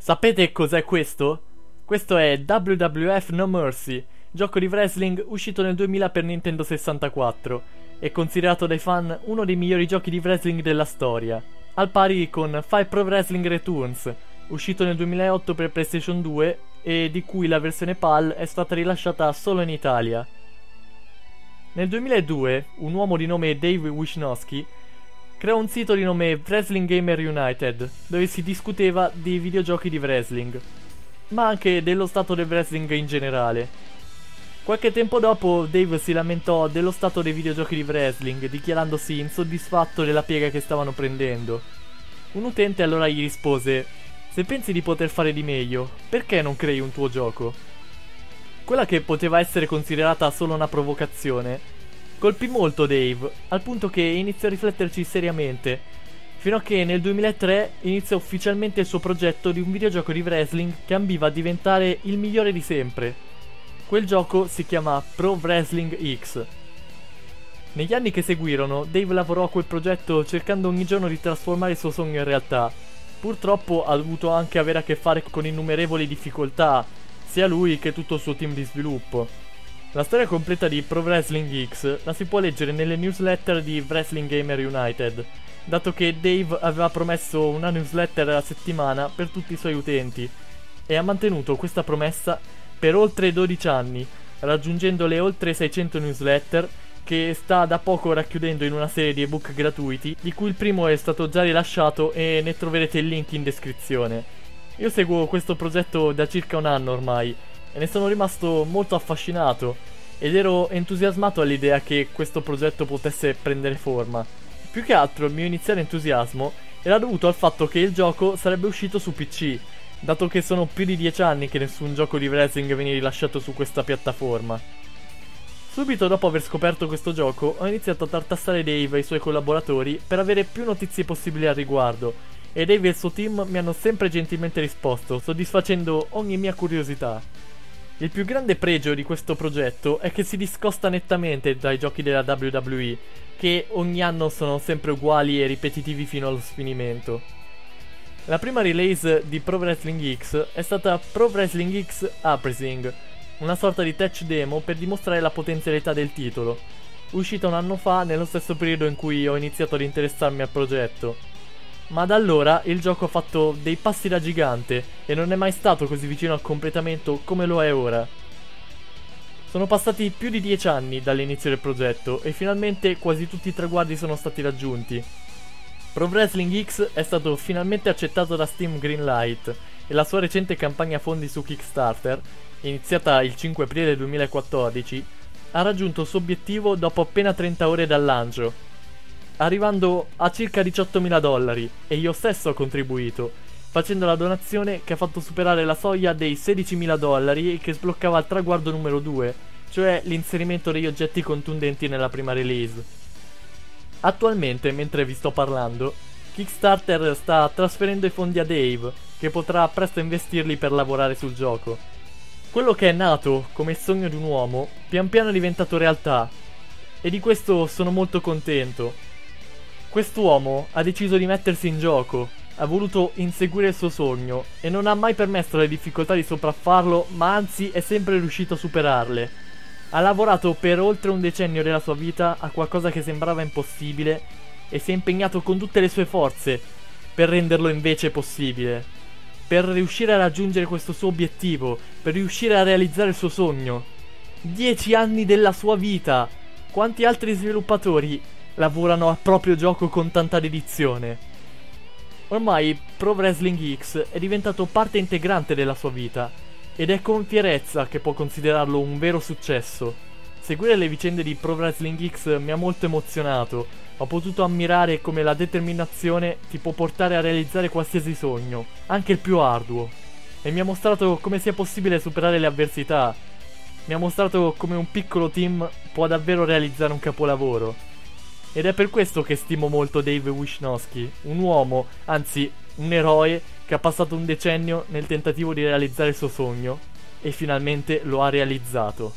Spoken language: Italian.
Sapete cos'è questo? Questo è WWF No Mercy, gioco di wrestling uscito nel 2000 per Nintendo 64. È considerato dai fan uno dei migliori giochi di wrestling della storia, al pari con Fight Pro Wrestling Returns, uscito nel 2008 per PlayStation 2 e di cui la versione PAL è stata rilasciata solo in Italia. Nel 2002, un uomo di nome Dave Wisnowski creò un sito di nome Wrestling Gamer United, dove si discuteva di videogiochi di wrestling, ma anche dello stato del wrestling in generale. Qualche tempo dopo Dave si lamentò dello stato dei videogiochi di wrestling, dichiarandosi insoddisfatto della piega che stavano prendendo. Un utente allora gli rispose: "Se pensi di poter fare di meglio, perché non crei un tuo gioco?" Quella che poteva essere considerata solo una provocazione colpì molto Dave, al punto che iniziò a rifletterci seriamente, fino a che nel 2003 iniziò ufficialmente il suo progetto di un videogioco di wrestling che ambiva a diventare il migliore di sempre. Quel gioco si chiama Pro Wrestling X. Negli anni che seguirono, Dave lavorò a quel progetto cercando ogni giorno di trasformare il suo sogno in realtà. Purtroppo ha dovuto anche avere a che fare con innumerevoli difficoltà, sia lui che tutto il suo team di sviluppo. La storia completa di Pro Wrestling X la si può leggere nelle newsletter di Wrestling Gamer United, dato che Dave aveva promesso una newsletter alla settimana per tutti i suoi utenti, e ha mantenuto questa promessa per oltre 12 anni, raggiungendo le oltre 600 newsletter che sta da poco racchiudendo in una serie di ebook gratuiti, di cui il primo è stato già rilasciato e ne troverete il link in descrizione. Io seguo questo progetto da circa un anno ormai, e ne sono rimasto molto affascinato ed ero entusiasmato all'idea che questo progetto potesse prendere forma. Più che altro il mio iniziale entusiasmo era dovuto al fatto che il gioco sarebbe uscito su PC, dato che sono più di 10 anni che nessun gioco di wrestling viene rilasciato su questa piattaforma. Subito dopo aver scoperto questo gioco ho iniziato a tartassare Dave e i suoi collaboratori per avere più notizie possibili al riguardo, e Dave e il suo team mi hanno sempre gentilmente risposto, soddisfacendo ogni mia curiosità. Il più grande pregio di questo progetto è che si discosta nettamente dai giochi della WWE, che ogni anno sono sempre uguali e ripetitivi fino allo sfinimento. La prima release di Pro Wrestling X è stata Pro Wrestling X Uprising, una sorta di touch demo per dimostrare la potenzialità del titolo, uscita un anno fa nello stesso periodo in cui ho iniziato ad interessarmi al progetto. Ma da allora il gioco ha fatto dei passi da gigante e non è mai stato così vicino al completamento come lo è ora. Sono passati più di 10 anni dall'inizio del progetto e finalmente quasi tutti i traguardi sono stati raggiunti. Pro Wrestling X è stato finalmente accettato da Steam Greenlight e la sua recente campagna fondi su Kickstarter, iniziata il 5 aprile 2014, ha raggiunto il suo obiettivo dopo appena 30 ore dal lancio, arrivando a circa $18.000, e io stesso ho contribuito, facendo la donazione che ha fatto superare la soglia dei $16.000 e che sbloccava il traguardo numero 2, cioè l'inserimento degli oggetti contundenti nella prima release. Attualmente, mentre vi sto parlando, Kickstarter sta trasferendo i fondi a Dave, che potrà presto investirli per lavorare sul gioco. Quello che è nato come il sogno di un uomo, pian piano è diventato realtà, e di questo sono molto contento. Quest'uomo ha deciso di mettersi in gioco, ha voluto inseguire il suo sogno e non ha mai permesso alle difficoltà di sopraffarlo, ma anzi è sempre riuscito a superarle. Ha lavorato per oltre un decennio della sua vita a qualcosa che sembrava impossibile e si è impegnato con tutte le sue forze per renderlo invece possibile, per riuscire a raggiungere questo suo obiettivo, per riuscire a realizzare il suo sogno. 10 anni della sua vita! Quanti altri sviluppatori lavorano al proprio gioco con tanta dedizione? Ormai Pro Wrestling X è diventato parte integrante della sua vita ed è con fierezza che può considerarlo un vero successo. Seguire le vicende di Pro Wrestling X mi ha molto emozionato. Ho potuto ammirare come la determinazione ti può portare a realizzare qualsiasi sogno, anche il più arduo, e mi ha mostrato come sia possibile superare le avversità. Mi ha mostrato come un piccolo team può davvero realizzare un capolavoro. Ed è per questo che stimo molto Dave Wisnowski, un uomo, anzi un eroe, che ha passato un decennio nel tentativo di realizzare il suo sogno e finalmente lo ha realizzato.